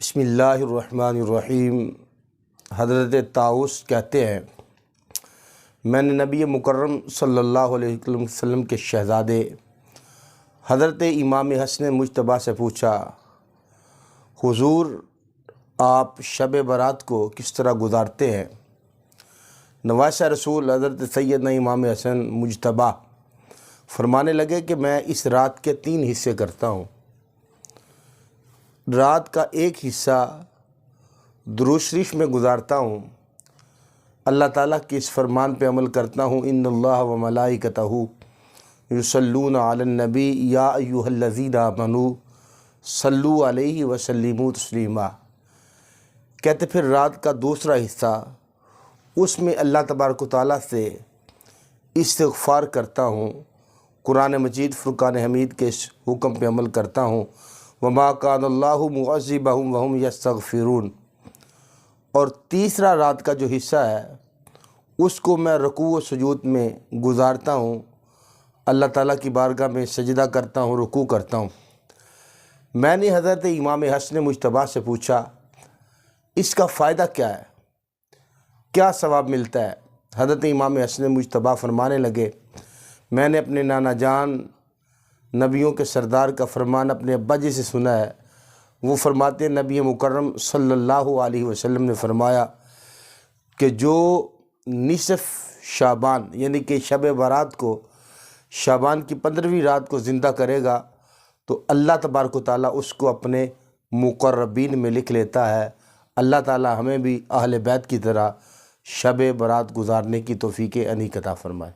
بسم اللہ الرحمن الرحیم۔ حضرت طاؤس کہتے ہیں، میں نے نبی مکرم صلی اللہ علیہ وسلم کے شہزادے حضرت امام حسن مجتبیٰ سے پوچھا، حضور آپ شب برات کو کس طرح گزارتے ہیں؟ نواسہ رسول حضرت سیدنا امام حسن مجتبیٰ فرمانے لگے کہ میں اس رات کے 3 حصے کرتا ہوں۔ رات کا ایک حصہ درود شریف میں گزارتا ہوں، اللہ تعالیٰ کے اس فرمان پہ عمل کرتا ہوں، ان اللہ و ملائکتہ یصلون علی النبی یا ایھا الذین آمنوا صلوا علیہ وسلموا تسلیما۔ کہتے پھر رات کا دوسرا حصہ، اس میں اللہ تبارک و تعالیٰ سے استغفار کرتا ہوں، قرآن مجید فرقان حمید کے اس حکم پہ عمل کرتا ہوں، وما کان اللہ معذبہم وہم یستغفرون۔ اور تیسرا رات کا جو حصہ ہے اس کو میں رکوع و سجود میں گزارتا ہوں، اللہ تعالیٰ کی بارگاہ میں سجدہ کرتا ہوں، رکوع کرتا ہوں۔ میں نے حضرت امام حسن مجتبیٰ سے پوچھا، اس کا فائدہ کیا ہے، کیا ثواب ملتا ہے؟ حضرت امام حسن مجتبیٰ فرمانے لگے، میں نے اپنے نانا جان نبیوں کے سردار کا فرمان اپنے ابا جی سے سنا ہے۔ وہ فرماتے ہیں، نبی مکرم صلی اللہ علیہ وسلم نے فرمایا کہ جو نصف شعبان یعنی کہ شب برات کو، شعبان کی 15ویں رات کو زندہ کرے گا تو اللہ تبارک و تعالیٰ اس کو اپنے مقربین میں لکھ لیتا ہے۔ اللہ تعالیٰ ہمیں بھی اہل بیت کی طرح شب برات گزارنے کی توفیق عنایت عطا فرمائے۔